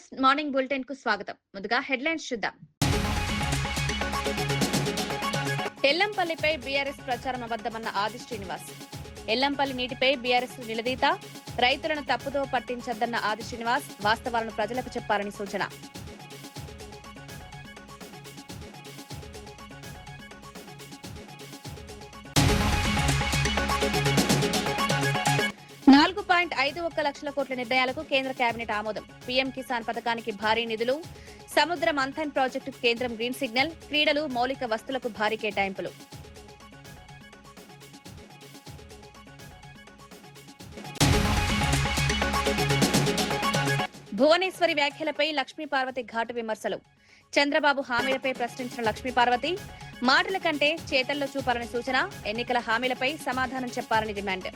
News morning bulletin కు స్వాగతం. ముందుగా హెడ్లైన్స్ చూద్దాం. ఎల్లంపల్లిపై బీఆర్ఎస్ ప్రచారం అబద్దమన్న ఆది శ్రీనివాస్. ఎల్లంపల్లి నీటిపై బీఆర్ఎస్ నిలదీత, రైతులను తప్పుదో పట్టించద్దన్న ఆది శ్రీనివాస్ వాస్తవాలను ప్రజలకు చెప్పాలని సూచన. $4.51 లక్షల కోట్ల నిర్ణయాలకు కేంద్ర కేబినెట్ ఆమోదం. పీఎం కిసాన్ పథకానికి భారీ నిధులు, సముద్ర మంథన్ ప్రాజెక్టుకు కేంద్రం గ్రీన్ సిగ్నల్, క్రీడలు, మౌలిక వస్తువులకు భారీ కేటాయింపులు. భువనేశ్వరి వ్యాఖ్యలపై లక్ష్మీపార్వతి ఘాటు విమర్శలు. చంద్రబాబు హామీలపై ప్రశ్నించిన లక్ష్మీపార్వతి, మాటల కంటే చేతల్లో చూపాలని సూచన, ఎన్నికల హామీలపై సమాధానం చెప్పాలని డిమాండ్.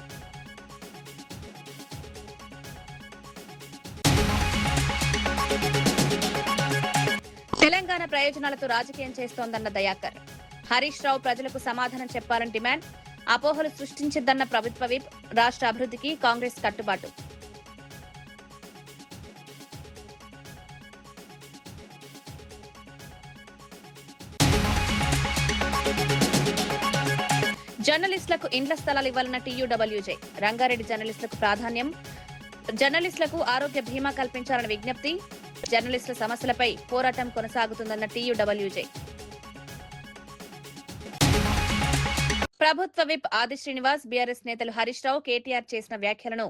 తెలంగాణ ప్రయోజనాలతో రాజకీయం చేస్తోందన్న దయాకర్. హరీష్ రావు ప్రజలకు సమాధానం చెప్పాలని డిమాండ్. అపోహలు సృష్టించద్దన్న ప్రభుత్వ విప్. రాష్ట్ర అభివృద్ధికి కాంగ్రెస్ కట్టుబాటు. జర్నలిస్టులకు ఇండ్ల స్థలాలు ఇవ్వాలన్న టీయూడబ్ల్యూజే. రంగారెడ్డి జర్నలిస్టులకు ప్రాధాన్యం. జర్నలిస్టులకు ఆరోగ్య బీమా కల్పించాలన్న విజ్ఞప్తి. జర్నలిస్టుల సమస్యలపై పోరాటం కొనసాగుతుందన్న టీయూడబ్ల్యూజే. ప్రభుత్వ విప్ ఆది శ్రీనివాస్, బీఆర్ఎస్ నేతలు హరీష్ రావు, కేటీఆర్ చేసిన వ్యాఖ్యలను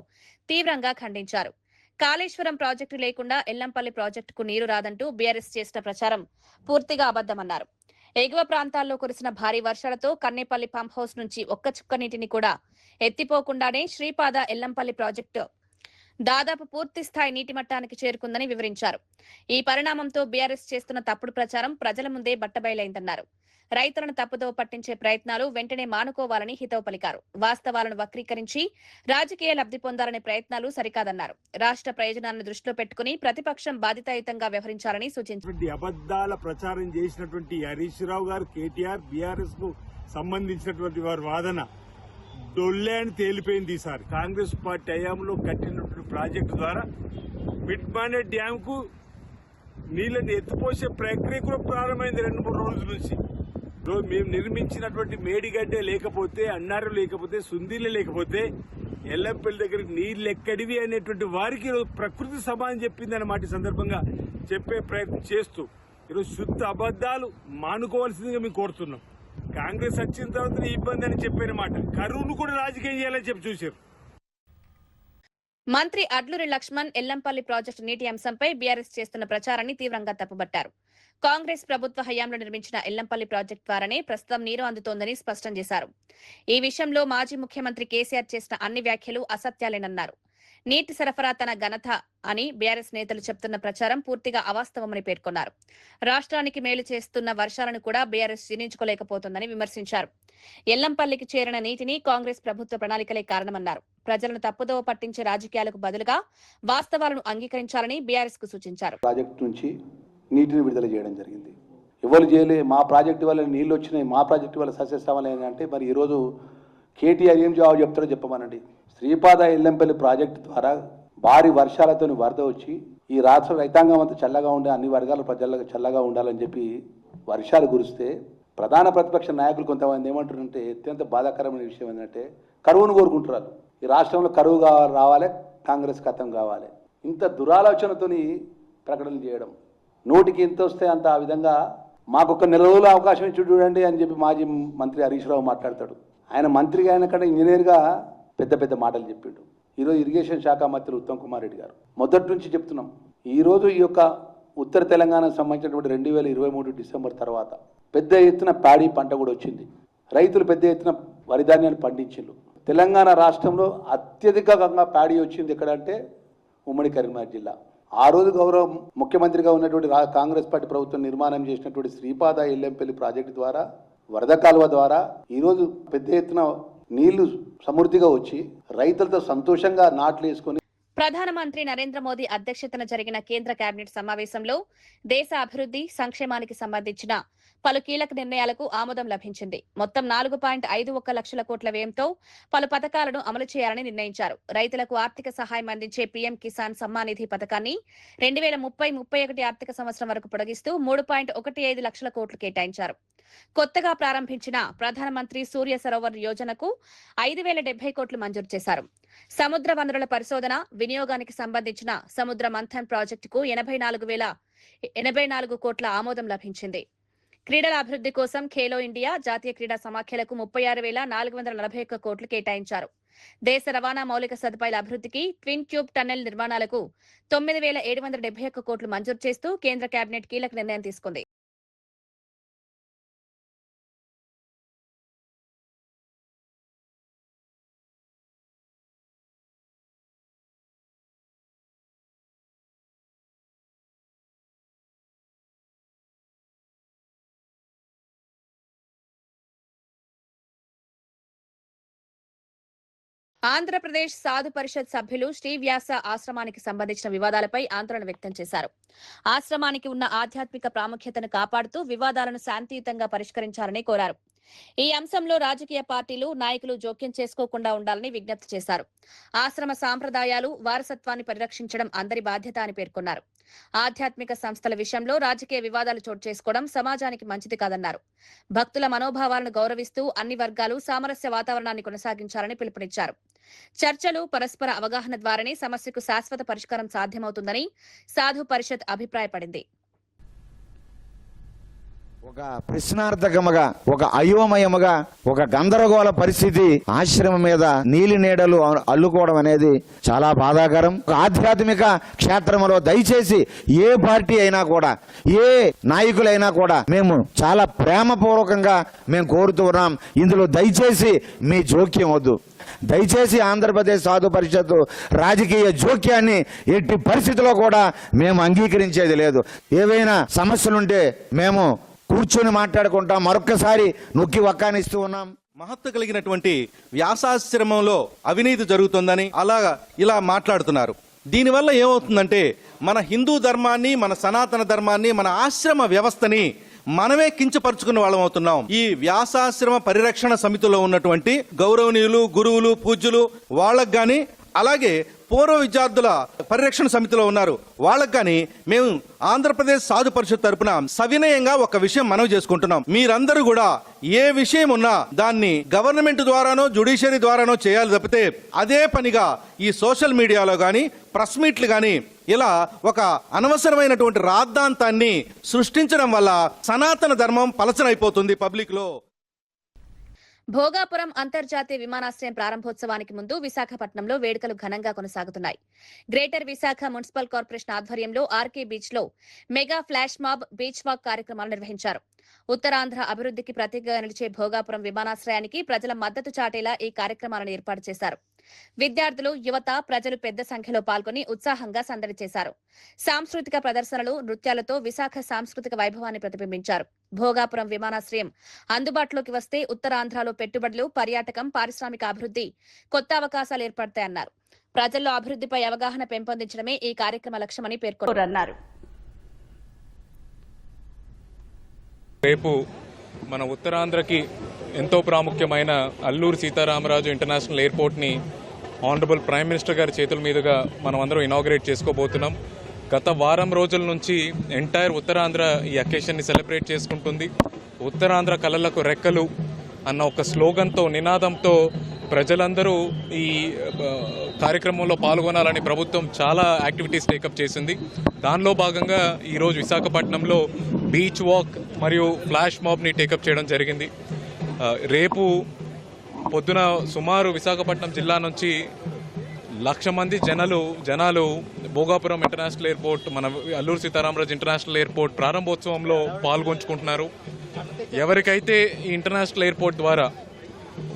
తీవ్రంగా ఖండించారు. కాళేశ్వరం ప్రాజెక్టు లేకుండా ఎల్లంపల్లి ప్రాజెక్టుకు నీరు రాదంటూ బీఆర్ఎస్ చేసిన ప్రచారం పూర్తిగా అబద్దమన్నారు. ఎగువ ప్రాంతాల్లో కురిసిన భారీ వర్షాలతో కన్నేపల్లి పంప్ హౌస్ నుంచి ఒక్క చుక్క నీటిని కూడా ఎత్తిపోకుండానే శ్రీపాద ఎల్లంపల్లి ప్రాజెక్టు దాదాపు పూర్తి స్థాయి నీటి మట్టానికి చేరుకుందని వివరించారు. ఈ పరిణామంతో బీఆర్ఎస్ చేస్తున్న తప్పుడు ప్రచారం ప్రజల ముందే బట్టబయలైందన్నారు. రైతులను తప్పుదో పట్టించే ప్రయత్నాలు వెంటనే మానుకోవాలని హితవు పలికారు. వాస్తవాలను వక్రీకరించి రాజకీయ లబ్ధి పొందాలనే ప్రయత్నాలు సరికాదన్నారు. రాష్ట్ర ప్రయోజనాలను దృష్టిలో పెట్టుకుని ప్రతిపక్షం బాధ్యతాయుతంగా వ్యవహరించాలని సూచించారు. అబద్దాల ప్రచారం చేసినటువంటి హరీష్ రావు గారు, కేటీఆర్, బీఆర్ఎస్ కు సంబంధించినటువంటి వారి వాదన డొల్లే అని తేలిపోయింది. ఈసారి కాంగ్రెస్ పార్టీ హయాంలో కట్టినటువంటి ప్రాజెక్టు ద్వారా మిడ్మానే డ్యామ్ కు నీళ్ళని ఎత్తిపోసే ప్రక్రియ కూడా ప్రారంభమైంది 2-3 రోజుల నుంచి. మేము నిర్మించినటువంటి మేడిగడ్డే లేకపోతే, అన్నారం లేకపోతే, సుందీలే లేకపోతే ఎల్లంపల్లి దగ్గరికి నీళ్లు ఎక్కడివి అనేటువంటి వారికి ప్రకృతి సమానం చెప్పింది అన్నమాట. సందర్భంగా చెప్పే ప్రయత్నం చేస్తూ ఈరోజు శుద్ధ అబద్దాలు మానుకోవాల్సిందిగా మేము కోరుతున్నాం. కాంగ్రెస్ వచ్చిన తర్వాత ఇబ్బంది అని చెప్పినమాట, కరువును కూడా రాజకీయం చేయాలని చెప్పి చూశారు. మంత్రి అడ్లూరి లక్ష్మణ్ ఎల్లంపల్లి ప్రాజెక్టు నీటి అంశంపై బీఆర్ఎస్ చేస్తున్న ప్రచారాన్ని తీవ్రంగా తప్పుబట్టారు. కాంగ్రెస్ ప్రభుత్వ హయాంలో నిర్మించిన ఎల్లంపల్లి ప్రాజెక్టు ద్వారానే ప్రస్తుతం నీరు అందుతోందని స్పష్టం చేశారు. ఈ విషయంలో మాజీ ముఖ్యమంత్రి కేసీఆర్ చేసిన అన్ని వ్యాఖ్యలు అసత్యాలేనన్నారు. నీటి సరఫరా తన ఘనత అని బీఆర్ఎస్ నేతలు చెప్తున్న ప్రచారం పూర్తిగా అవాస్తవమని పేర్కొన్నారు. రాష్ట్రానికి మేలు చేస్తున్న వర్షాలను కూడా బీఆర్ఎస్ జీర్ణించుకోలేకపోతుందని విమర్శించారు. ఎల్లంపల్లికి చేరిన నీటిని కాంగ్రెస్ ప్రభుత్వ ప్రణాళికలే కారణమన్నారు. ప్రజలను తప్పుదోవ పట్టించే రాజకీయాలకు బదులుగా వాస్తవాలను అంగీకరించాలని బీఆర్ఎస్ కు సూచించారు. ప్రాజెక్టు నుంచి నీటిని విడుదల చేయడం జరిగింది. ఎవరు చేయలే, మా ప్రాజెక్టు వల్ల నీళ్లు వచ్చినాయి, మా ప్రాజెక్టు వల్ల సస్యశ్యామలైన అంటే మరి ఈరోజు కేటీఆర్ ఏం జవాబు చెప్తారో చెప్పమనండి. శ్రీపాద ఎల్లంపల్లి ప్రాజెక్టు ద్వారా భారీ వర్షాలతో వరద వచ్చి ఈ రాష్ట్ర రైతాంగం అంతా చల్లగా ఉండే, అన్ని వర్గాల ప్రజలకు చల్లగా ఉండాలని చెప్పి వర్షాలు కురిస్తే ప్రధాన ప్రతిపక్ష నాయకులు కొంతమంది ఏమంటారంటే అత్యంత బాధాకరమైన విషయం ఏంటంటే కరువును కోరుకుంటున్నారు. ఈ రాష్ట్రంలో కరువు రావాలి, కాంగ్రెస్ ఖతం కావాలి. ఇంత దురాలోచనతోని ప్రకటనలు చేయడం, నోటికి ఎంత వస్తే అంత ఆ విధంగా మాకొక 4 రోజుల అవకాశం ఇచ్చి చూడండి అని చెప్పి మాజీ మంత్రి హరీష్ రావు మాట్లాడతాడు. ఆయన మంత్రిగా ఆయన కంటే ఇంజనీర్గా పెద్ద పెద్ద మాటలు చెప్పిండు. ఈరోజు ఇరిగేషన్ శాఖ మంత్రి ఉత్తమ్ కుమార్ రెడ్డి గారు మొదటి నుంచి చెప్తున్నాం, ఈరోజు ఈ యొక్క ఉత్తర తెలంగాణకు సంబంధించినటువంటి 2023 డిసెంబర్ తర్వాత పెద్ద ఎత్తున ప్యాడీ పంట కూడా వచ్చింది. రైతులు పెద్ద ఎత్తున వరి ధాన్యాన్ని పండించారు. తెలంగాణ రాష్ట్రంలో అత్యధికంగా ప్యాడీ వచ్చింది ఎక్కడంటే ఉమ్మడి కరీంనగర్ జిల్లా. ఆ రోజు గౌరవ ముఖ్యమంత్రిగా ఉన్నటువంటి కాంగ్రెస్ పార్టీ ప్రభుత్వం నిర్మాణం చేసినటువంటి శ్రీపాద ఎల్లంపల్లి ప్రాజెక్టు ద్వారా, వరద కాలువ ద్వారా ఈరోజు పెద్ద ఎత్తున నీళ్లు సమృద్ధిగా వచ్చి రైతులతో సంతోషంగా నాట్లు వేసుకొని ప్రధానమంత్రి నరేంద్ర మోదీ అధ్యక్షతన జరిగిన కేంద్ర కేబినెట్ సమావేశంలో దేశ అభివృద్ధి సంక్షేమానికి సంబంధించిన పలు కీలక నిర్ణయాలకు ఆమోదం లభించింది. మొత్తం 4.51 లక్షల కోట్ల వ్యయంతో పలు పథకాలను అమలు చేయాలని నిర్ణయించారు. రైతులకు ఆర్థిక సహాయం అందించే పీఎం కిసాన్ సమ్మాన్ నిధి పథకాన్ని 2030-31 ఆర్థిక సంవత్సరం వరకు పొడిగిస్తూ 3.15 లక్షల కోట్లు కేటాయించారు. కొత్తగా ప్రారంభించిన ప్రధానమంత్రి సూర్య సరోవర్ యోజనకు 5,070 కోట్లు మంజూరు చేశారు. సముద్ర వనరుల పరిశోధన వినియోగానికి సంబంధించిన సముద్ర మంథన్ ప్రాజెక్టుకు 84 కోట్ల ఆమోదం లభించింది. క్రీడల అభివృద్ధి కోసం ఖేలో ఇండియా జాతీయ క్రీడా సమాఖ్యలకు 36,441 కోట్లు కేటాయించారు. దేశ రవాణా మౌలిక సదుపాయాల అభివృద్ధికి ట్విన్ ట్యూబ్ టన్నెల్ నిర్మాణాలకు 9,771 కోట్లు మంజూరు చేస్తూ కేంద్ర కేబినెట్ కీలక నిర్ణయం తీసుకుంది. ఆంధ్రప్రదేశ్ సాధు పరిషత్ సభ్యులు శ్రీవ్యాస ఆశ్రమానికి సంబంధించిన వివాదాలపై ఆందోళన వ్యక్తం చేశారు. ఆశ్రమానికి ఉన్న ఆధ్యాత్మిక ప్రాముఖ్యతను కాపాడుతూ వివాదాలను శాంతియుతంగా పరిష్కరించాలని కోరారు. ఈ అంశంలో రాజకీయ పార్టీలు నాయకులు జోక్యం చేసుకోకుండా ఉండాలని విజ్ఞప్తి చేశారు. ఆశ్రమ సాంప్రదాయాలు వారసత్వాన్ని పరిరక్షించడం అందరి బాధ్యత అని పేర్కొన్నారు. ఆధ్యాత్మిక సంస్థల విషయంలో రాజకీయ వివాదాలు చోటు చేసుకోవడం సమాజానికి మంచిది కాదన్నారు. భక్తుల మనోభావాలను గౌరవిస్తూ అన్ని వర్గాలు సామరస్య వాతావరణాన్ని కొనసాగించాలని పిలుపునిచ్చారు. చర్చలు పరస్పర అవగాహన ద్వారానే సమస్యకు శాశ్వత పరిష్కారం సాధ్యమవుతుందని సాధు పరిషత్ అభిప్రాయపడింది. ఒక ప్రశ్నార్థకముగా, ఒక అయోమయముగా, ఒక గందరగోళ పరిస్థితి ఆశ్రమం మీద నీలి నీడలు అల్లుకోవడం అనేది చాలా బాధాకరం. ఆధ్యాత్మిక క్షేత్రంలో దయచేసి ఏ పార్టీ అయినా కూడా, ఏ నాయకులైనా కూడా మేము చాలా ప్రేమపూర్వకంగా మేము కోరుతూ ఉన్నాం. ఇందులో దయచేసి మీ జోక్యం వద్దు. దయచేసి ఆంధ్రప్రదేశ్ సాధు పరిషత్తు రాజకీయ జోక్యాన్ని ఎట్టి పరిస్థితిలో కూడా మేము అంగీకరించేది లేదు. ఏవైనా సమస్యలుంటే మేము కూర్చొని మాట్లాడుకుంటాం. మరొక్కసారి నొక్కి వక్కానిస్తూ ఉన్నాం. మహత్తు కలిగినటువంటి వ్యాసాశ్రమంలో అవినీతి జరుగుతుందని ఇలా మాట్లాడుతున్నారు. దీనివల్ల ఏమవుతుందంటే మన హిందూ ధర్మాన్ని, మన సనాతన ధర్మాన్ని, మన ఆశ్రమ వ్యవస్థని మనమే కించపరుచుకున్న వాళ్ళం అవుతున్నాం. ఈ వ్యాసాశ్రమ పరిరక్షణ సమితిలో ఉన్నటువంటి గౌరవనీయులు, గురువులు, పూజ్యులు వాళ్ళకు గాని, అలాగే పూర్వ విద్యార్థుల పరిరక్షణ సమితిలో ఉన్నారు వాళ్ళకు కానీ మేము ఆంధ్రప్రదేశ్ సాధు పరిషత్ తరపున సవినయంగా ఒక విషయం మనవి చేసుకుంటున్నాం. మీరందరూ కూడా ఏ విషయం ఉన్నా దాన్ని గవర్నమెంట్ ద్వారానో జ్యుడిషియరీ ద్వారానో చేయాలి తప్పితే అదే పనిగా ఈ సోషల్ మీడియాలో కానీ ప్రెస్ మీట్లు కానీ ఇలా ఒక అనవసరమైనటువంటి రాద్ధాంతాన్ని సృష్టించడం వల్ల సనాతన ధర్మం పలచనైపోతుంది పబ్లిక్ లో. భోగాపురం అంతర్జాతీయ విమానాశ్రయం ప్రారంభోత్సవానికి ముందు విశాఖపట్నంలో వేడుకలు ఘనంగా కొనసాగుతున్నాయి. గ్రేటర్ విశాఖ మున్సిపల్ కార్పొరేషన్ ఆధ్వర్యంలో ఆర్కే బీచ్ లో mega flash mob, beach walk కార్యక్రమాలు నిర్వహించారు. ఉత్తరాంధ్ర అభివృద్ధికి ప్రతీకగా నిలిచే భోగాపురం విమానాశ్రయానికి ప్రజల మద్దతు చాటేలా ఈ కార్యక్రమాలను ఏర్పాటు చేశారు. విద్యార్థులు, యువత, ప్రజలు పెద్ద సంఖ్యలో పాల్గొని ఉత్సాహంగా సందడి చేశారు. సాంస్కృతిక ప్రదర్శనలు, నృత్యాలతో విశాఖ సాంస్కృతిక వైభవాన్ని ప్రతిబింబించారు. భోగాపురం విమానాశ్రయం అందుబాటులోకి వస్తే ఉత్తరాంధ్రలో పెట్టుబడులు, పర్యాటకం, పారిశ్రామిక అభివృద్ధి, కొత్త అవకాశాలు ఏర్పడతాయన్నారు. ప్రజల్లో అభివృద్ధిపై అవగాహన పెంపొందించడమే ఈ కార్యక్రమ లక్ష్యమని పేర్కొన్నారు. రేపు మన ఉత్తరాంధ్రకి ఎంతో ప్రాముఖ్యమైన అల్లూరు సీతారామరాజు ఇంటర్నేషనల్ ఎయిర్పోర్ట్ని ఆనరబుల్ ప్రైమ్ మినిస్టర్ గారి చేతుల మీదుగా మనం అందరం ఇనాగ్రేట్ చేసుకోబోతున్నాం. గత వారం రోజుల నుంచి ఎంటైర్ ఉత్తరాంధ్ర ఈ అకేషన్ని సెలబ్రేట్ చేసుకుంటుంది. ఉత్తరాంధ్ర కళలకు రెక్కలు అన్న ఒక స్లోగన్తో, నినాదంతో ప్రజలందరూ ఈ కార్యక్రమంలో పాల్గొనాలని ప్రభుత్వం చాలా యాక్టివిటీస్ టేకప్ చేసింది. దానిలో భాగంగా ఈరోజు విశాఖపట్నంలో బీచ్ వాక్ మరియు ఫ్లాష్ మాబ్ని టేకప్ చేయడం జరిగింది. రేపు పొద్దున సుమారు విశాఖపట్నం జిల్లా నుంచి 1,00,000 మంది జనాలు భోగాపురం ఇంటర్నేషనల్ ఎయిర్పోర్ట్, మన అల్లూరు సీతారామరాజు ఇంటర్నేషనల్ ఎయిర్పోర్ట్ ప్రారంభోత్సవంలో పాల్గొంచుకుంటున్నారు. ఎవరికైతే ఈ ఇంటర్నేషనల్ ఎయిర్పోర్ట్ ద్వారా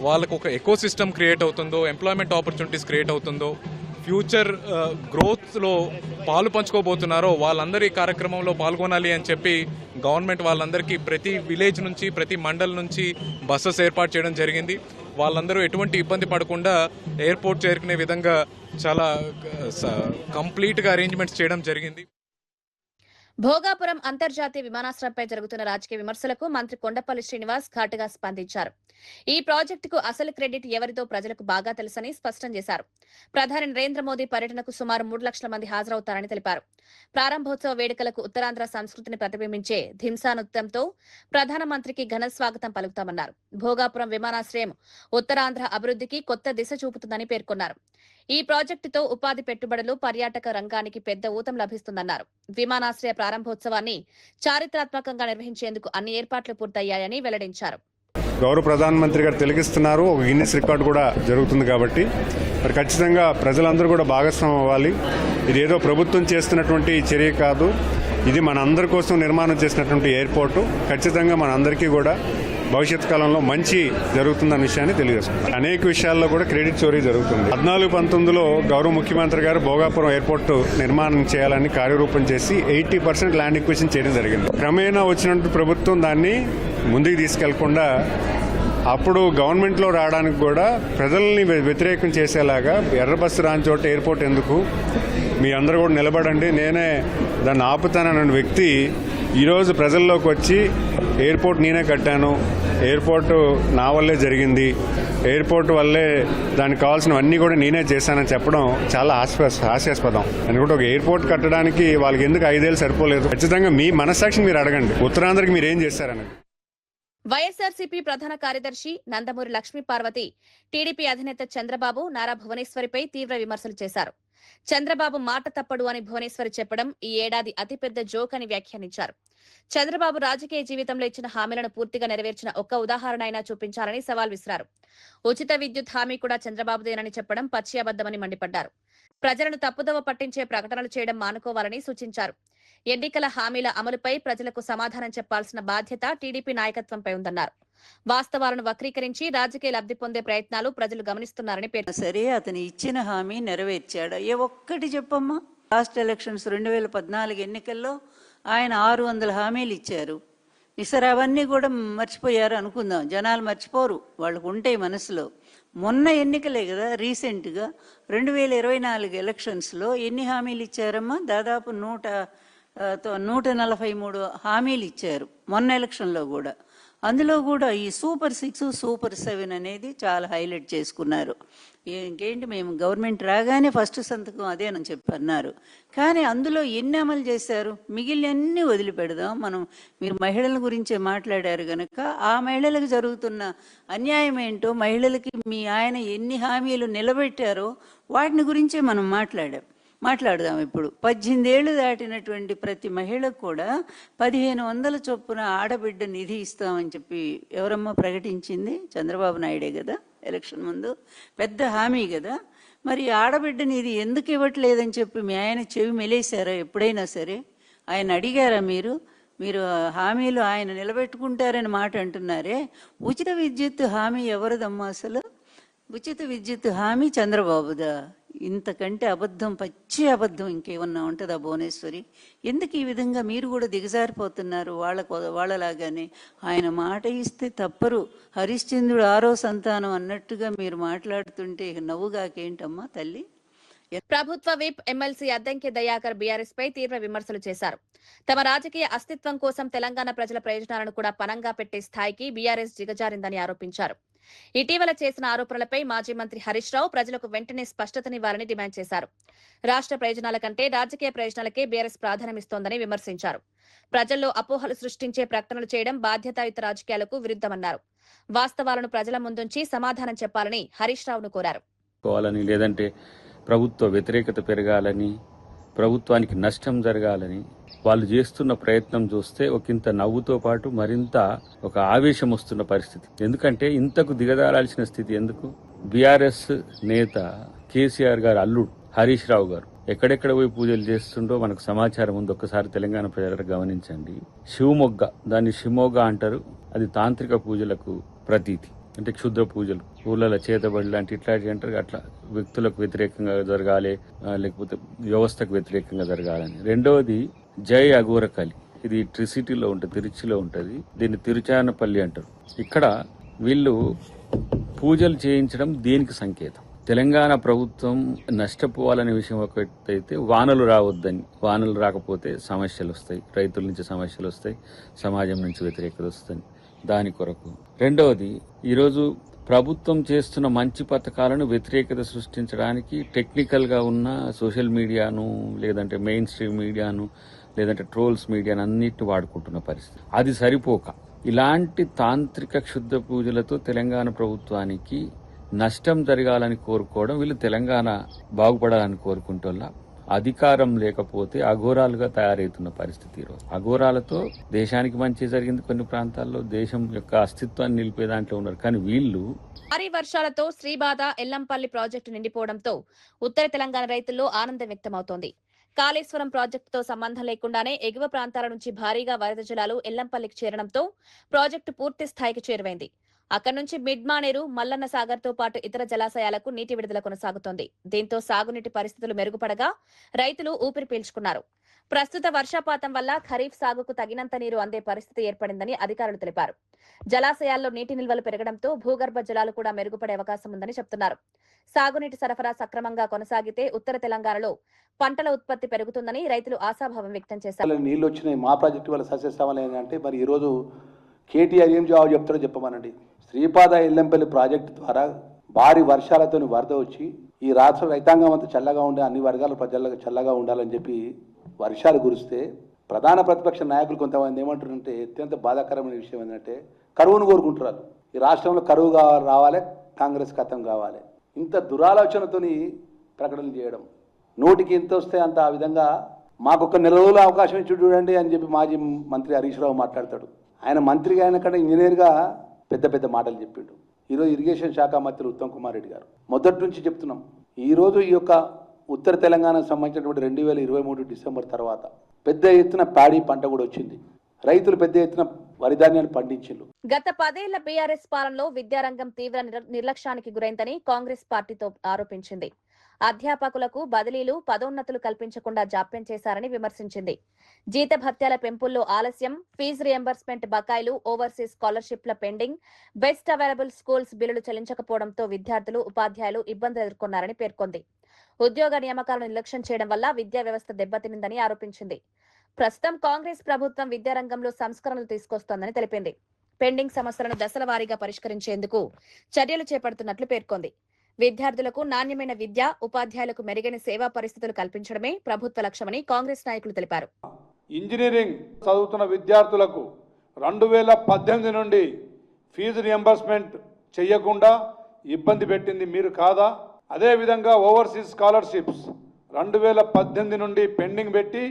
వాళ్ళకు ఒక ఎకో సిస్టమ్ క్రియేట్ అవుతుందో, ఎంప్లాయ్మెంట్ ఆపర్చునిటీస్ క్రియేట్ అవుతుందో, ఫ్యూచర్ గ్రోత్లో పాలు పంచుకోబోతున్నారో వాళ్ళందరూ ఈ కార్యక్రమంలో పాల్గొనాలి అని చెప్పి గవర్నమెంట్ వాళ్ళందరికీ ప్రతి విలేజ్ నుంచి, ప్రతి మండల్ నుంచి బస్సెస్ ఏర్పాటు చేయడం జరిగింది. వాళ్ళందరూ ఎటువంటి ఇబ్బంది పడకుండా ఎయిర్పోర్ట్ చేరుకునే విధంగా చాలా కంప్లీట్గా అరేంజ్మెంట్స్ చేయడం జరిగింది. భోగాపురం అంతర్జాతీయ విమానాశ్రయంపై జరుగుతున్న రాజకీయ విమర్శలకు మంత్రి కొండపల్లి శ్రీనివాస్ ఘాటుగా స్పందించారు. ఈ ప్రాజెక్టుకు అసలు క్రెడిట్ ఎవరిదో ప్రజలకు బాగా తెలుసని స్పష్టం చేశారు. ప్రధాని నరేంద్ర మోదీ పర్యటనకు సుమారు 3 లక్షల మంది హాజరవుతారని తెలిపారు. ప్రారంభోత్సవ వేడుకలకు ఉత్తరాంధ్ర సంస్కృతిని ప్రతిబింబించే ధింసా నృత్యంతో ప్రధానమంత్రికి ఘన స్వాగతం పలుకుతామన్నారు. భోగాపురం విమానాశ్రయం ఉత్తరాంధ్ర అభివృద్ధికి కొత్త దిశ చూపుతుందని పేర్కొన్నారు. ఈ ప్రాజెక్టుతో ఉపాధి పెట్టుబడులు, పర్యాటక రంగానికి పెద్ద ఊతం లభిస్తుందన్నారు. విమానాశ్రయ ప్రారంభోత్సవాన్ని చారిత్రాత్మకంగా నిర్వహించేందుకు అన్ని ఏర్పాట్లు పూర్తయ్యాయని వెల్లడించారు. గౌరవ ప్రధానమంత్రి గారు తిలకిస్తున్నారు. ఒక గిన్నెస్ రికార్డు కూడా జరుగుతుంది కాబట్టి మరి ఖచ్చితంగా ప్రజలందరూ కూడా భాగస్వామ్యం అవ్వాలి. ఇది ఏదో ప్రభుత్వం చేస్తున్నటువంటి చర్య కాదు, ఇది మన అందరి కోసం నిర్మాణం చేసినటువంటి ఎయిర్పోర్టు. ఖచ్చితంగా మన అందరికీ కూడా భవిష్యత్ కాలంలో మంచి జరుగుతుందన్న విషయాన్ని తెలియజేసుకుంటాం. అనేక విషయాల్లో కూడా క్రెడిట్ చోరీ జరుగుతుంది. 14-19లో గౌరవ ముఖ్యమంత్రి గారు భోగాపురం ఎయిర్పోర్టు నిర్మాణం చేయాలని కార్యరూపం చేసి 80% ల్యాండ్ ఎక్విజిషన్ చేయడం జరిగింది. క్రమేణా వచ్చినటువంటి ప్రభుత్వం దాన్ని ముందుకు తీసుకెళ్లకుండా అప్పుడు గవర్నమెంట్లో రావడానికి కూడా ప్రజల్ని వ్యతిరేకం చేసేలాగా ఎర్ర బస్సు రాని చోట ఎయిర్పోర్ట్ ఎందుకు, మీ అందరూ కూడా నిలబడండి, నేనే దాన్ని ఆపుతానన్న వ్యక్తి ఈరోజు ప్రజల్లోకి వచ్చి ఎయిర్పోర్ట్ నేనే కట్టాను, ఎయిర్పోర్టు నా వల్లే జరిగింది, ఎయిర్పోర్ట్ వల్లే దానికి కావాల్సినవన్నీ కూడా నేనే చేశానని చెప్పడం చాలా హాస్యాస్పదం. ఎందుకంటే ఒక ఎయిర్పోర్ట్ కట్టడానికి వాళ్ళకి ఎందుకు 5 ఏళ్ళు సరిపోలేదు? ఖచ్చితంగా మీ మనస్సాక్షిని మీరు అడగండి, ఉత్తరాంధ్రకి మీరు ఏం చేశారని. వైఎస్ఆర్సీపీ ప్రధాన కార్యదర్శి నందమూరి లక్ష్మీ పార్వతి టీడీపీ అధినేత చంద్రబాబు, నారా భువనేశ్వరిపై తీవ్ర విమర్శలు చేశారు. చంద్రబాబు మాట తప్పడు అని భువనేశ్వరి చెప్పడం ఈ ఏడాది అతిపెద్ద జోక్ అని వ్యాఖ్యానించారు. చంద్రబాబు రాజకీయ జీవితంలో ఇచ్చిన హామీలను పూర్తిగా నెరవేర్చిన ఒక్క ఉదాహరణ అయినా చూపించాలని సవాల్ విసిరారు. ఉచిత విద్యుత్ హామీ కూడా చంద్రబాబుదేనని చెప్పడం పచ్చి అబద్దమని మండిపడ్డారు. ప్రజలను తప్పుదోవ పట్టించే ప్రకటనలు చేయడం మానుకోవాలని సూచించారు. ఎన్నికల హామీల అమలుపై ప్రజలకు సమాధానం చెప్పాల్సిన బాధ్యత టీడీపీ నాయకత్వంపై ఉందన్నారు. వాస్తవాలను వక్రీకరించి రాజకీయ లబ్ధి పొందే ప్రయత్నాలు ప్రజలు గమనిస్తున్నారని పేర్కొన్నారు. సరే, అతను ఇచ్చిన హామీ నెరవేర్చాడు. ఏ ఒక్కటి చెప్పమ్మా. లాస్ట్ ఎలక్షన్స్ 2014 ఎన్నికల్లో ఆయన 600 హామీలు ఇచ్చారు. సరే, అవన్నీ కూడా మర్చిపోయారు అనుకుందాం. జనాలు మర్చిపోరు, వాళ్ళకు ఉంటాయి మనసులో. మొన్న ఎన్నికలే కదా రీసెంట్గా 2024 ఎలక్షన్స్లో ఎన్ని హామీలు ఇచ్చారమ్మా? దాదాపు 143 హామీలు ఇచ్చారు మొన్న ఎలక్షన్లో కూడా. అందులో కూడా ఈ సూపర్ 6, సూపర్ 7 అనేది చాలా హైలైట్ చేసుకున్నారు. ఇంకేంటి, మేము గవర్నమెంట్ రాగానే ఫస్ట్ సంతకం అదేనని చెప్పి అన్నారు. కానీ అందులో ఎన్ని అమలు చేశారు? మిగిలినన్ని వదిలిపెడదాం మనం. మీరు మహిళల గురించే మాట్లాడారు కనుక ఆ మహిళలకు జరుగుతున్న అన్యాయం ఏంటో, మహిళలకి మీ ఆయన ఎన్ని హామీలు నిలబెట్టారో వాటిని గురించే మనం మాట్లాడదాం. ఇప్పుడు 18 ఏళ్లు దాటినటువంటి ప్రతి మహిళకు కూడా 1500 చొప్పున ఆడబిడ్డ నిధి ఇస్తామని చెప్పి ఎవరమ్మా ప్రకటించింది? చంద్రబాబు నాయుడే కదా ఎలక్షన్ ముందు. పెద్ద హామీ కదా. మరి ఆడబిడ్డ నిధి ఎందుకు ఇవ్వట్లేదని చెప్పి మీ ఆయన చెవి మెలేశారా ఎప్పుడైనా సరే? ఆయన అడిగారా మీరు హామీలు ఆయన నిలబెట్టుకుంటారని మాట అంటున్నారే. ఉచిత విద్యుత్ హామీ ఎవరిదమ్మా అసలు? ఉచిత విద్యుత్ హామీ చంద్రబాబుదా? ఇంతకంటే అబద్ధం, పచ్చి అబద్ధం ఇంకేమన్నా ఉంటుందా భువనేశ్వరి? ఎందుకు ఈ విధంగా మీరు కూడా దిగజారిపోతున్నారు వాళ్ళలాగానే? ఆయన మాట ఇస్తే తప్పరు. హరిశ్చంద్రుడు 6వ సంతానం అన్నట్టుగా మీరు మాట్లాడుతుంటే నవ్వుగాకేంటమ్మా తల్లి? ప్రభుత్వ whip MLC Addanki Dayakar BRS పై తీవ్ర విమర్శలు చేశారు. తమ రాజకీయ అస్తిత్వం కోసం తెలంగాణ ప్రజల ప్రయోజనాలను కూడా పణంగా పెట్టే స్థాయికి బీఆర్ఎస్ దిగజారిందని ఆరోపించారు. ఇటీవల చేసిన ఆరోపణలపై మాజీ మంత్రి హరీష్ రావు ప్రజలకు వెంటనే స్పష్టతనివ్వాలని డిమాండ్ చేశారు. రాష్ట్ర ప్రయోజనాల కంటే రాజకీయ ప్రయోజనాలకే బీఆర్ఎస్ ప్రాధాన్యమిస్తోందని విమర్శించారు. ప్రజల్లో అపోహలు సృష్టించే ప్రకటనలు చేయడం బాధ్యతాయుత రాజకీయాలకు విరుద్ధమన్నారు. వాస్తవాలను ప్రజల ముందుంచి సమాధానం చెప్పాలని హరీష్ రావును కోరారు. లేదంటే ప్రభుత్వ వ్యతిరేకత పెరగాలని, ప్రభుత్వానికి నష్టం జరగాలని వాళ్ళు చేస్తున్న ప్రయత్నం చూస్తే ఒకంత నవ్వుతో పాటు మరింత ఒక ఆవేశం వస్తున్న పరిస్థితి. ఎందుకంటే ఇంతకు దిగజారాల్సిన స్థితి ఎందుకు? బీఆర్ఎస్ నేత కేసీఆర్ గారు అల్లుడు హరీష్ రావు గారు ఎక్కడెక్కడ పోయి పూజలు చేస్తుండో మనకు సమాచారం ఉంది. ఒక్కసారి తెలంగాణ ప్రజలకు గమనించండి. శివమొగ్గ, దాన్ని షిమోగ అంటారు. అది తాంత్రిక పూజలకు ప్రతీతి. అంటే క్షుద్ర పూజలు, ఊళ్ళలో చేతబడి లాంటి ఇట్లాంటివి అంటారు. అట్లా వ్యక్తులకు వ్యతిరేకంగా జరగాలి, లేకపోతే వ్యవస్థకు వ్యతిరేకంగా జరగాలని. రెండవది జై అఘోరకాళి, ఇది ట్రిసిటీలో ఉంటుంది, తిరుచిలో ఉంటుంది. దీన్ని తిరుచానపల్లి అంటారు. ఇక్కడ వీళ్ళు పూజలు చేయించడం దేనికి సంకేతం? తెలంగాణ ప్రభుత్వం నష్టపోవాలనే విషయం ఒకటైతే వానలు రావద్దని, వానలు రాకపోతే సమస్యలు వస్తాయి, రైతుల నుంచి సమస్యలు వస్తాయి, సమాజం నుంచి వ్యతిరేకత వస్తుంది, దాని కొరకు. రెండవది, ఈరోజు ప్రభుత్వం చేస్తున్న మంచి పథకాలను వ్యతిరేకత సృష్టించడానికి టెక్నికల్గా ఉన్న సోషల్ మీడియాను, లేదంటే మెయిన్ స్ట్రీమ్ మీడియాను, లేదంటే ట్రోల్స్ మీడియాను అన్నిటి వాడుకుంటున్న పరిస్థితి. అది సరిపోక ఇలాంటి తాంత్రిక క్షుద్ర పూజలతో తెలంగాణ ప్రభుత్వానికి నష్టం జరగాలని కోరుకోవడం, వీళ్ళు తెలంగాణ బాగుపడాలని కోరుకుంటోళ్ళ అధికారం లేకపోతే అఘోరాలుగా తయారవుతున్న పరిస్థితి. ఈరోజు అఘోరాలతో దేశానికి మంచి జరిగింది, కొన్ని ప్రాంతాల్లో దేశం యొక్క అస్తిత్వాన్ని నిలిపే దాంట్లో ఉన్నారు. కానీ వీళ్ళు భారీ వర్షాలతో శ్రీబాద ఎల్లంపల్లి ప్రాజెక్టు నిండిపోవడంతో ఉత్తర తెలంగాణ రైతుల్లో ఆనందం వ్యక్తమవుతోంది. కాళేశ్వరం ప్రాజెక్టుతో సంబంధం లేకుండానే ఎగువ ప్రాంతాల నుంచి భారీగా వరద జలాలు ఎల్లంపల్లికి చేరడంతో ప్రాజెక్టు పూర్తి స్థాయికి చేరువైంది. అక్కడి నుంచి మిడ్మానేరు, మల్లన్న సాగర్ తో పాటు ఇతర జలాశయాలకు నీటి విడుదల కొనసాగుతోంది. దీంతో సాగునీటి పరిస్థితులు మెరుగుపడగా రైతులు ఊపిరి పీల్చుకున్నారు. ప్రస్తుత వర్షపాతం వల్ల ఖరీఫ్ సాగుకు తగినంత నీరు అందే పరిస్థితి ఏర్పడిందని అధికారులు తెలిపారు. జలాశయాల్లో నీటి నిల్వలు పెరగడంతో భూగర్భ జలాలు కూడా మెరుగుపడే అవకాశం ఉందని చెబుతున్నారు. సాగునీటి సరఫరా సక్రమంగా కొనసాగితే ఉత్తర తెలంగాణలో పంటల ఉత్పత్తి పెరుగుతుందని రైతులు ఆశాభావం వ్యక్తం చేశారు. నీళ్లు వచ్చినాయి, మా ప్రాజెక్టు వల్ల సస్యశ్యామలం ఏంటంటే మరి ఈరోజు కేటీఆర్ ఏం జవాబు చెప్తారో చెప్పమనండి. శ్రీపాద ఎల్లంపల్లి ప్రాజెక్టు ద్వారా భారీ వర్షాలతో వరద వచ్చి ఈ రాష్ట్ర రైతాంగం అంతా చల్లగా ఉండే, అన్ని వర్గాల ప్రజలకు చల్లగా ఉండాలని చెప్పి వర్షాలు కురిస్తే ప్రధాన ప్రతిపక్ష నాయకులు కొంతమంది ఏమంటారంటే అత్యంత బాధాకరమైన విషయం ఏంటంటే కరువును కోరుకుంటున్నారు. ఈ రాష్ట్రంలో కరువు రావాలి, కాంగ్రెస్ ఖతం కావాలి, ఇంత దురాలోచనతోని ప్రకటనలు చేయడం. నోటికి ఎంత వస్తే అంత ఆ విధంగా మాకొక నెల రోజుల అవకాశం ఇచ్చి చూడండి అని చెప్పి మాజీ మంత్రి హరీష్ రావు మాట్లాడతాడు. ఆయన మంత్రిగా ఆయన కంటే ఇంజనీర్గా పెద్ద పెద్ద మాటలు చెప్పిండు. ఈరోజు ఇరిగేషన్ శాఖ మంత్రి ఉత్తమ్ కుమార్ రెడ్డి గారు మొదటి నుంచి చెప్తున్నాం, ఈరోజు ఈ యొక్క ఉత్తర తెలంగాణకు సంబంధించినటువంటి 2023 డిసెంబర్ తర్వాత పెద్ద ఎత్తున ప్యాడీ పంట కూడా వచ్చింది. రైతులు పెద్ద ఎత్తున వరిధాన్యాన్ని పండించారు. గత 10 ఏళ్ల బీఆర్ఎస్ పాలనలో విద్యారంగం తీవ్ర నిర్లక్ష్యానికి గురైందని కాంగ్రెస్ పార్టీతో ఆరోపించింది. అధ్యాపకులకు బదిలీలు, పదోన్నతులు కల్పించకుండా జాప్యం చేశారని విమర్శించింది. జీతభత్యాల పెంపుల్లో ఆలస్యం, ఫీజు రియంబర్స్మెంట్ బకాయిలు, ఓవర్సీస్ స్కాలర్షిప్ల పెండింగ్, బెస్ట్ అవైలబుల్ స్కూల్స్ బిల్లులు చెల్లించకపోవడంతో విద్యార్థులు, ఉపాధ్యాయులు ఇబ్బందులు ఎదుర్కొన్నారని పేర్కొంది. ఉద్యోగ నియామకాలను నిర్లక్ష్యం చేయడం వల్ల విద్యా వ్యవస్థ దెబ్బతినిందని ఆరోపించింది. ప్రస్తుతం కాంగ్రెస్ ప్రభుత్వం విద్యారంగంలో సంస్కరణలు తీసుకొస్తోందని తెలిపింది. పెండింగ్ సమస్యలను దశల వారీగా పరిష్కరించేందుకు చర్యలు చేపడుతున్నట్లు పేర్కొంది. విద్యార్థులకు నాణ్యమైన విద్య, ఉపాధ్యాయులకు మెరుగైన సేవా పరిస్థితులు కల్పించడమే ప్రభుత్వ లక్ష్యమని కాంగ్రెస్ నాయకులు తెలిపారు. ఇంజనీరింగ్ చదువుతున్న విద్యార్థులకు 2018 నుండి ఫీజు రియంబర్స్మెంట్ చేయకుండా ఇబ్బంది పెట్టింది మీరు కాదా? అదేవిధంగా ఓవర్సీస్ స్కాలర్షిప్స్ 2018 నుండి పెండింగ్ పెట్టి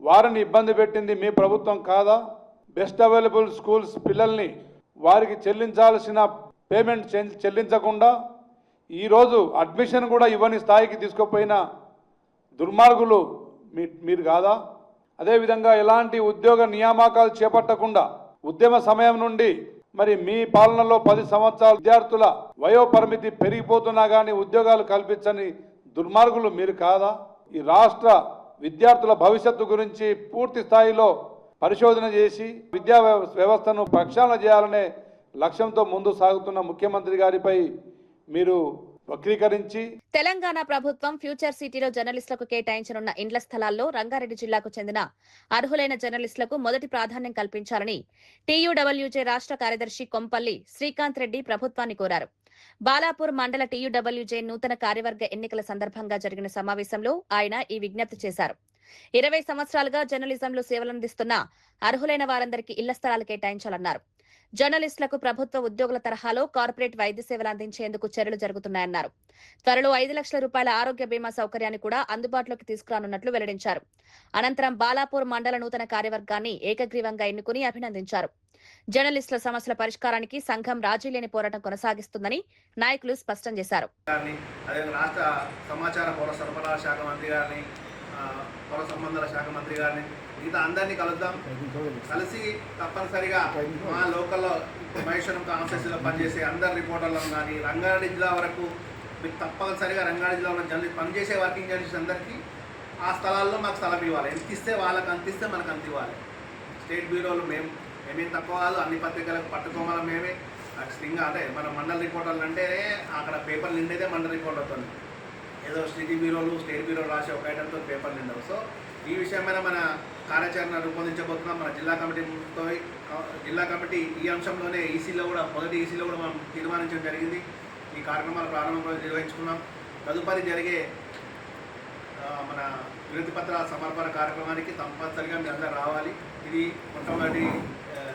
వారిని ఇబ్బంది పెట్టింది మీ ప్రభుత్వం కాదా? బెస్ట్ అవైలబుల్ స్కూల్స్ పిల్లల్ని వారికి చెల్లించాల్సిన పేమెంట్ చెల్లించకుండా ఈరోజు అడ్మిషన్ కూడా ఇవ్వని స్థాయికి తీసుకుపోయిన దుర్మార్గులు మీరు కాదా? అదేవిధంగా ఎలాంటి ఉద్యోగ నియామకాలు చేపట్టకుండా ఉద్యమ సమయం నుండి మరి మీ పాలనలో 10 సంవత్సరాల విద్యార్థుల వయోపరిమితి పెరిగిపోతున్నా కానీ ఉద్యోగాలు కల్పించని దుర్మార్గులు మీరు కాదా? ఈ రాష్ట్ర విద్యార్థుల భవిష్యత్తు గురించి పూర్తి స్థాయిలో పరిశోధన చేసి విద్యా వ్యవస్థను ప్రక్షాళన చేయాలనే లక్ష్యంతో ముందు సాగుతున్న ముఖ్యమంత్రి గారిపై మీరు వక్రీకరించి తెలంగాణ ప్రభుత్వం ఫ్యూచర్ సిటీలో జర్నలిస్టులకు కేటాయించనున్న ఇండ్ల స్థలాల్లో రంగారెడ్డి జిల్లాకు చెందిన అర్హులైన జర్నలిస్టులకు మొదటి ప్రాధాన్యం కల్పించాలని టీయూడబ్ల్యూజే రాష్ట్ర కార్యదర్శి కొంపల్లి శ్రీకాంత్ రెడ్డి ప్రభుత్వాన్ని కోరారు. బాలాపూర్ మండల టీయూడబ్ల్యూజే నూతన కార్యవర్గ ఎన్నికల సందర్భంగా జరిగిన సమావేశంలో ఆయన ఈ విజ్ఞప్తి చేశారు. 20 సంవత్సరాలుగా జర్నలిజంలో సేవలందిస్తున్న అర్హులైన వారందరికీ ఇళ్ల స్థలాలు కేటాయించాలన్నారు. జర్నలిస్టులకు ప్రభుత్వ ఉద్యోగుల తరహాలో కార్పొరేట్ వైద్య సేవలు అందించేందుకు చర్యలు జరుగుతున్నాయన్నారు. త్వరలో 5 లక్షల రూపాయల ఆరోగ్య బీమా సౌకర్యాన్ని కూడా అందుబాటులోకి తీసుకురానున్నట్లు వెల్లడించారు. అనంతరం బాలాపూర్ మండల నూతన కార్యవర్గాన్ని ఏకగ్రీవంగా ఎన్నుకుని అభినందించారు. జర్నలిస్టుల సమస్యల పరిష్కారానికి సంఘం రాజీ లేని పోరాటం కొనసాగిస్తుందని నాయకులు స్పష్టం చేశారు. రాష్ట్ర సమాచార పౌర సరఫరా శాఖ మంత్రి గారిని, పౌర సంబంధాల శాఖ మంత్రి గారిని, మిగతా అందరినీ కలుద్దాం. కలిసి తప్పనిసరిగా మా లోకల్లో మహేశ్వరం కాన్స్టిట్యూన్సీలో పనిచేసే అందరు రిపోర్టర్లను కానీ రంగారెడ్డి జిల్లా వరకు మీకు తప్పనిసరిగా రంగారెడ్డి జిల్లాలో జర్నలిస్ట్ పనిచేసే వర్కింగ్ జర్నలిస్ట్ అందరికీ ఆ స్థలాల్లో మాకు స్థలం ఇవ్వాలి. ఎంత ఇస్తే వాళ్ళకి అంత ఇస్తే మనకు అంత ఇవ్వాలి. స్టేట్ బ్యూరోలు మేమేం తక్కువ కాదు, అన్ని పత్రికలకు పట్టుకోమని మేమే. స్ట్రింగ్ అంటే మన మండల రిపోర్టర్లు అంటే అక్కడ పేపర్ నిండేదే మండల రిపోర్టర్తో, ఏదో సిటీ బ్యూరోలు స్టేట్ బ్యూరోలు రాసే ఒక ఐటమ్తో పేపర్ నిండవు. సో ఈ విషయం మీద మన కార్యాచరణ రూపొందించబోతున్నాం. మన జిల్లా కమిటీ ఈ అంశంలోనే ఈసీలో కూడా మొదటి ఈసీలో కూడా మనం తీర్మానించడం జరిగింది. ఈ కార్యక్రమాల ప్రారంభంలో నిర్వహించుకున్నాం. తదుపరి జరిగే మన వినతి పత్ర సమర్పణ కార్యక్రమానికి తప్పనిసరిగా మీరు అందరూ రావాలి. ఇది మొట్టమొదటి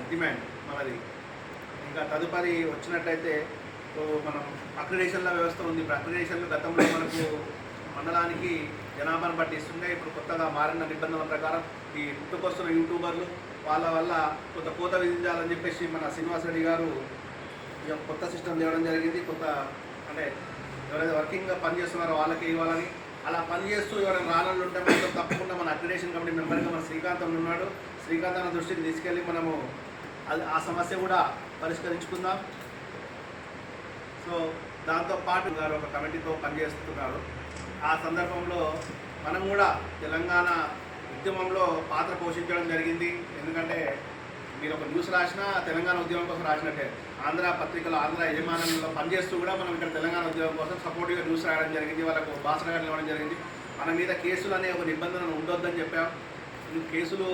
డిమాండ్ మనది. ఇంకా తదుపరి వచ్చినట్టయితే మనం అక్రిడేషన్ల వ్యవస్థ ఉంది. ఇప్పుడు అక్రిడేషన్లు గతంలో మనకు మండలానికి జనాభాను బట్టి ఇస్తుంటే ఇప్పుడు కొత్తగా మారిన నిబంధనల ప్రకారం ఈ పుట్టుకొస్తున్న యూట్యూబర్లు వాళ్ళ వల్ల కొంత కోత విధించాలని చెప్పేసి మన శ్రీనివాస్ రెడ్డి గారు కొత్త సిస్టమ్ తేవడం జరిగింది. కొత్త అంటే ఎవరైతే వర్కింగ్గా పనిచేస్తున్నారో వాళ్ళకి ఇవ్వాలని, అలా పనిచేస్తూ ఎవరైనా రాళ్ళు ఉంటే మాత్రం తప్పకుండా మన అక్రిడేషన్ కమిటీ మెంబర్గా మన శ్రీకాంత్ ఉన్నాడు. శ్రీకాంత్ అన్న దృష్టికి తీసుకెళ్ళి మనము ఆ సమస్య కూడా పరిష్కరించుకుందాం. సో దాంతోపాటు గారు ఒక కమిటీతో పనిచేస్తున్నారు. ఆ సందర్భంలో మనం కూడా తెలంగాణ ఉద్యమంలో పాత్ర పోషించడం జరిగింది. ఎందుకంటే మీరు ఒక న్యూస్ రాసినా తెలంగాణ ఉద్యమం కోసం రాసినట్టే. ఆంధ్ర పత్రికలో ఆంధ్ర యజమానంలో పనిచేస్తూ కూడా మనం ఇక్కడ తెలంగాణ ఉద్యమం కోసం సపోర్టివ్గా న్యూస్ రాయడం జరిగింది. వాళ్ళకు భాషగా ఇవ్వడం జరిగింది. మన మీద కేసులు అనే ఒక నిబంధన ఉండొద్దని చెప్పాం. ఈ కేసులు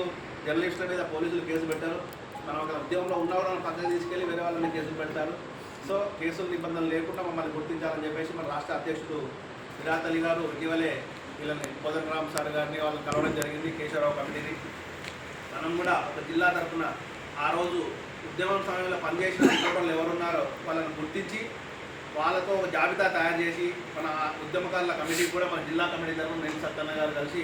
జర్నలిస్టుల మీద పోలీసులు కేసు పెట్టారు. మనం ఒక ఉద్యమంలో ఉన్నా కూడా పక్కన తీసుకెళ్ళి వేరే వాళ్ళని కేసులు పెడతారు. సో కేసుల నిబంధనలు లేకుండా మమ్మల్ని గుర్తించాలని చెప్పేసి మన రాష్ట్ర అధ్యక్షుడు విరాట్ అలీ గారు ఇటీవలే వీళ్ళని కోదండరామ్ సార్ గారిని వాళ్ళని కలవడం జరిగింది, కేశవరావు కమిటీని. మనం కూడా ఒక జిల్లా తరఫున ఆ రోజు ఉద్యమం సమయంలో పనిచేసిన రిపోర్టర్లు ఎవరున్నారో వాళ్ళని గుర్తించి వాళ్ళతో ఒక జాబితా తయారు చేసి మన ఉద్యమకారుల కమిటీకి కూడా మన జిల్లా కమిటీ తరఫున నేను సత్తన్న గారు కలిసి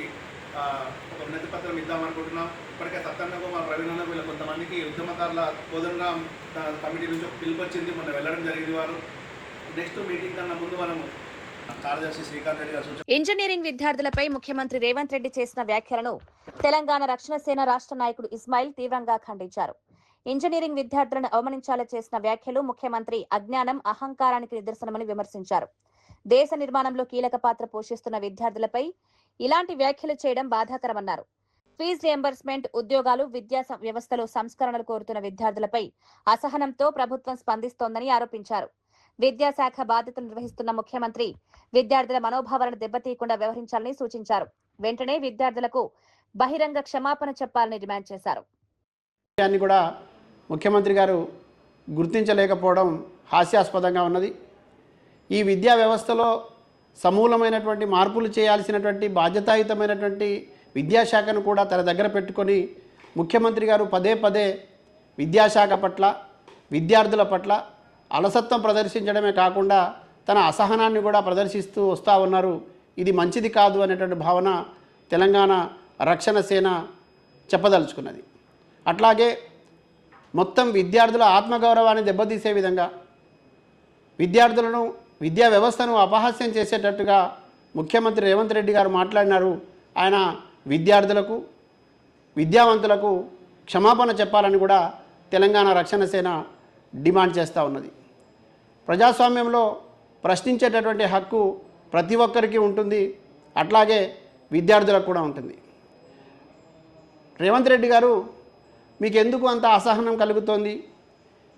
ఒక వినతి పత్రం ఇద్దామనుకుంటున్నాం. ఇప్పటికే సత్తన్నకు మన రవీంద్రనాథ్ వీళ్ళ కొంతమందికి ఉద్యమకారుల కోదండరామ్ కమిటీ నుంచి ఒక పిలుపు వచ్చింది, మొన్న వెళ్ళడం జరిగింది. వారు నెక్స్ట్ మీటింగ్ కన్నా ముందు మనము కార్యదర్శి శ్రీకాంత్ రెడ్డి గారు ఇంజనీరింగ్ విద్యార్థులపై ముఖ్యమంత్రి రేవంత్ రెడ్డి చేసిన వ్యాఖ్యలను తెలంగాణ రక్షణ సేన రాష్ట్ర నాయకుడు ఇస్మాయిల్ తీవ్రంగా ఖండించారు. ఇంజనీరింగ్ విద్యార్థులను అవమానించాలని చేసిన వ్యాఖ్యలు ముఖ్యమంత్రి అజ్ఞానం, అహంకారానికి నిదర్శనమని విమర్శించారు. దేశ నిర్మాణంలో కీలక పాత్ర పోషిస్తున్న విద్యార్థులపై ఇలాంటి వ్యాఖ్యలు చేయడం బాధాకరమన్నారు. ఫీజు రియంబర్స్మెంట్, ఉద్యోగాలు, విద్యా వ్యవస్థలో సంస్కరణలు కోరుతున్న విద్యార్థులపై అసహనంతో ప్రభుత్వం స్పందిస్తోందని ఆరోపించారు. విద్యాశాఖ బాధ్యతలు నిర్వహిస్తున్న ముఖ్యమంత్రి విద్యార్థుల మనోభావాలను దెబ్బతీయకుండా వ్యవహరించాలని సూచించారు. వెంటనే విద్యార్థులకు బహిరంగ క్షమాపణ చెప్పాలని డిమాండ్ చేశారు. కూడా ముఖ్యమంత్రి గారు గుర్తించలేకపోవడం హాస్యాస్పదంగా ఉన్నది. ఈ విద్యా వ్యవస్థలో సమూలమైనటువంటి మార్పులు చేయాల్సినటువంటి బాధ్యతాయుతమైనటువంటి విద్యాశాఖను కూడా తన దగ్గర పెట్టుకొని ముఖ్యమంత్రి గారు పదే పదే విద్యాశాఖ పట్ల, విద్యార్థుల పట్ల అలసత్వం ప్రదర్శించడమే కాకుండా తన అసహనాన్ని కూడా ప్రదర్శిస్తూ వస్తూ ఉన్నారు. ఇది మంచిది కాదు అనేటువంటి భావన తెలంగాణ రక్షణ సేన చెప్పదలుచుకున్నది. అట్లాగే మొత్తం విద్యార్థుల ఆత్మగౌరవాన్ని దెబ్బతీసే విధంగా, విద్యార్థులను, విద్యా వ్యవస్థను అపహాస్యం చేసేటట్టుగా ముఖ్యమంత్రి రేవంత్ రెడ్డి గారు మాట్లాడినారు. ఆయన విద్యార్థులకు, విద్యావంతులకు క్షమాపణ చెప్పాలని కూడా తెలంగాణ రక్షణ సేన డిమాండ్ చేస్తూ ఉన్నది. ప్రజాస్వామ్యంలో ప్రశ్నించేటటువంటి హక్కు ప్రతి ఒక్కరికి ఉంటుంది, అట్లాగే విద్యార్థులకు కూడా ఉంటుంది. రేవంత్ రెడ్డి గారు, మీకు ఎందుకు అంత అసహనం కలుగుతోంది?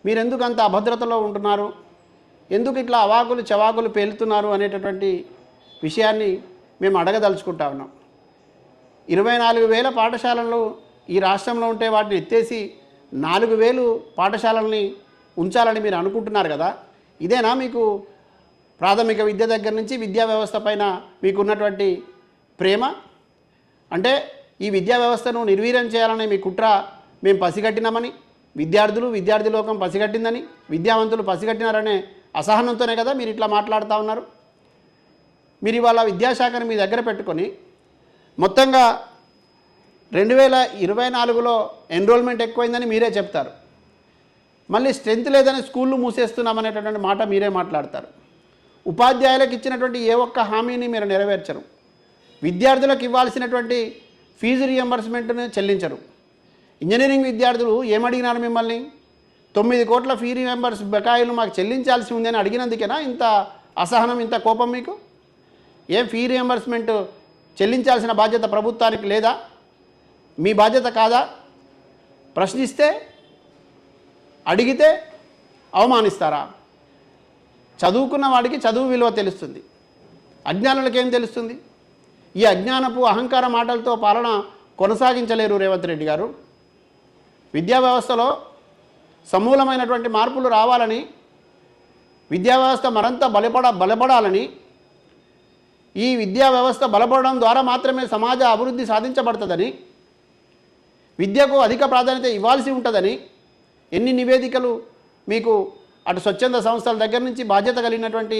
మీరెందుకు అంత అభద్రతలో ఉంటున్నారు? ఎందుకు ఇట్లా అవాకులు చవాకులు పేలుతున్నారు అనేటటువంటి విషయాన్ని మేము అడగదలుచుకుంటా ఉన్నాం. 24,000 పాఠశాలలు ఈ రాష్ట్రంలో ఉంటే వాటిని ఎత్తేసి 4,000 పాఠశాలల్ని ఉంచాలని మీరు అనుకుంటున్నారు కదా. ఇదేనా మీకు ప్రాథమిక విద్య దగ్గర నుంచి విద్యా వ్యవస్థ పైన మీకున్నటువంటి ప్రేమ? అంటే ఈ విద్యా వ్యవస్థను నిర్వీర్యం చేయాలనే మీ కుట్ర మేము పసిగట్టినామని, విద్యార్థులు, విద్యార్థి లోకం పసిగట్టిందని, విద్యావంతులు పసిగట్టినారనే అసహనంతోనే కదా మీరు ఇట్లా మాట్లాడుతూ ఉన్నారు. మీరు ఇవాళ విద్యాశాఖను మీ దగ్గర పెట్టుకొని మొత్తంగా 2024లో ఎన్రోల్మెంట్ ఎక్కువైందని మీరే చెప్తారు. మళ్ళీ స్ట్రెంత్ లేదని స్కూళ్ళు మూసేస్తున్నామనేటటువంటి మాట మీరే మాట్లాడతారు. ఉపాధ్యాయులకు ఇచ్చినటువంటి ఏ ఒక్క హామీని మీరు నెరవేర్చరు. విద్యార్థులకు ఇవ్వాల్సినటువంటి ఫీజు రియంబర్స్మెంట్ను చెల్లించరు. ఇంజనీరింగ్ విద్యార్థులు ఏమడిగినారు మిమ్మల్ని? 9 కోట్ల ఫీ రియంబర్స్ బకాయిలు మాకు చెల్లించాల్సి ఉందని అడిగినందుకేనా ఇంత అసహనం, ఇంత కోపం మీకు? ఏం ఫీ రియంబర్స్మెంట్ చెల్లించాల్సిన బాధ్యత ప్రభుత్వానికి లేదా? మీ బాధ్యత కాదా? ప్రశ్నిస్తే, అడిగితే అవమానిస్తారా? చదువుకున్న వాడికి చదువు విలువ తెలుస్తుంది, అజ్ఞానులకు ఏం తెలుస్తుంది? ఈ అజ్ఞానపు అహంకార మాటలతో పాలన కొనసాగించలేరు రేవంత్ రెడ్డి గారు. విద్యా వ్యవస్థలో సమూలమైనటువంటి మార్పులు రావాలని, విద్యా వ్యవస్థ మరింత బలపడాలని, ఈ విద్యా వ్యవస్థ బలపడడం ద్వారా మాత్రమే సమాజ అభివృద్ధి సాధించబడుతుందని, విద్యకు అధిక ప్రాధాన్యత ఇవ్వాల్సి ఉంటుందని ఎన్ని నివేదికలు మీకు అటు స్వచ్ఛంద సంస్థల దగ్గర నుంచి, బాధ్యత కలిగినటువంటి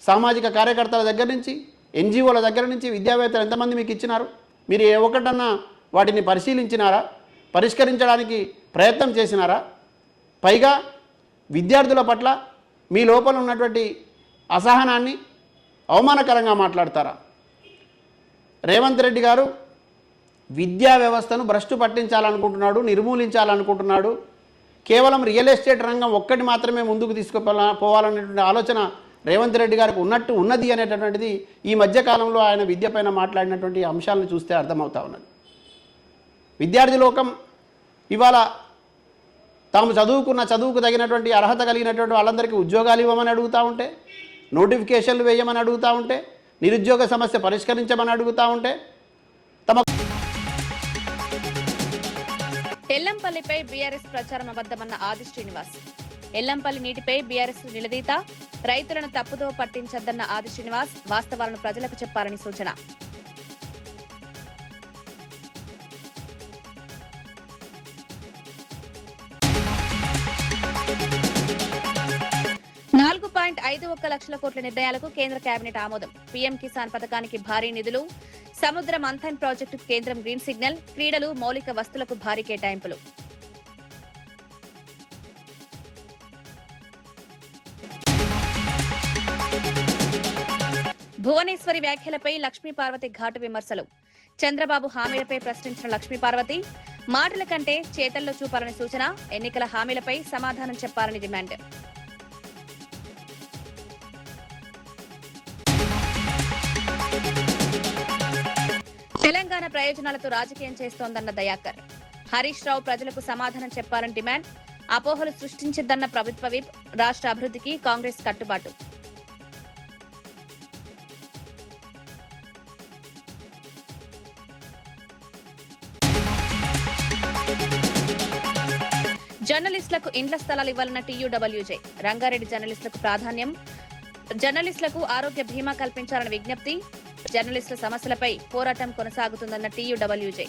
సామాజిక కార్యకర్తల దగ్గర నుంచి, ఎన్జిఓల దగ్గర నుంచి విద్యావేత్తలు ఎంతమంది మీకు ఇచ్చినారు? మీరు ఏ ఒక్కటన్నా వాటిని పరిశీలించినారా? పరిష్కరించడానికి ప్రయత్నం చేసినారా? పైగా విద్యార్థుల పట్ల మీ లోపల ఉన్నటువంటి అసహనాన్ని అవమానకరంగా మాట్లాడతారా? రేవంత్ రెడ్డి గారు విద్యా వ్యవస్థను భ్రష్టు పట్టించాలనుకుంటున్నాడు, నిర్మూలించాలనుకుంటున్నాడు. కేవలం రియల్ ఎస్టేట్ రంగం ఒక్కటి మాత్రమే ముందుకు తీసుకుపోవాలనేటువంటి ఆలోచన రేవంత్ రెడ్డి గారికి ఉన్నది అనేటటువంటిది ఈ మధ్యకాలంలో ఆయన విద్యపైన మాట్లాడినటువంటి అంశాలను చూస్తే అర్థమవుతా ఉన్నది. విద్యార్థి లోకం ఇవాళ తాము చదువుకు తగినటువంటి అర్హత కలిగినటువంటి వాళ్ళందరికీ ఉద్యోగాలు ఇవ్వమని అడుగుతూ ఉంటే, నోటిఫికేషన్లు వేయమని అడుగుతూ ఉంటే, నిరుద్యోగ సమస్య పరిష్కరించమని అడుగుతూ ఉంటే, తమ ఎల్లంపల్లిపై బీఆర్ఎస్ ప్రచారం అబద్దమన్న ఆది శ్రీనివాస్. ఎల్లంపల్లి నీటిపై బీఆర్ఎస్ నిలదీత, రైతులను తప్పుదో పట్టించద్దన్న ఆది శ్రీనివాస్ వాస్తవాలను ప్రజలకు చెప్పాలని సూచన. $4.51 లక్షల కోట్ల నిర్ణయాలకు కేంద్ర కేబినెట్ ఆమోదం. పీఎం కిసాన్ పథకానికి భారీ నిధులు, సముద్ర మంథన్ ప్రాజెక్టుకు కేంద్రం గ్రీన్ సిగ్నల్, క్రీడలు, మౌలిక వస్తువులకు భారీ కేటాయింపులు. భువనేశ్వరి వ్యాఖ్యలపై లక్ష్మీపార్వతి ఘాటు విమర్శలు. చంద్రబాబు హామీలపై ప్రశ్నించిన లక్ష్మీపార్వతి, మాటల కంటే చేతల్లో చూపాలని సూచన, ఎన్నికల హామీలపై సమాధానం చెప్పాలని డిమాండ్. తెలంగాణ ప్రయోజనాలతో రాజకీయం చేస్తోందన్న దయాకర్. హరీష్ రావు ప్రజలకు సమాధానం చెప్పాలని డిమాండ్. అపోహలు సృష్టించద్దన్న ప్రభుత్వ విప్, రాష్ట్ర అభివృద్ధికి కాంగ్రెస్ కట్టుబాటు. జర్నలిస్టులకు ఇండ్ల స్థలాలు ఇవ్వాలన్న టీయూడబ్ల్యూజే. రంగారెడ్డి జర్నలిస్టులకు ప్రాధాన్యం, జర్నలిస్టులకు ఆరోగ్య బీమా కల్పించాలని విజ్ఞప్తి. జర్నలిస్టుల సమస్యలపై పోరాటం కొనసాగుతుందన్న టీయూడబ్ల్యూజే.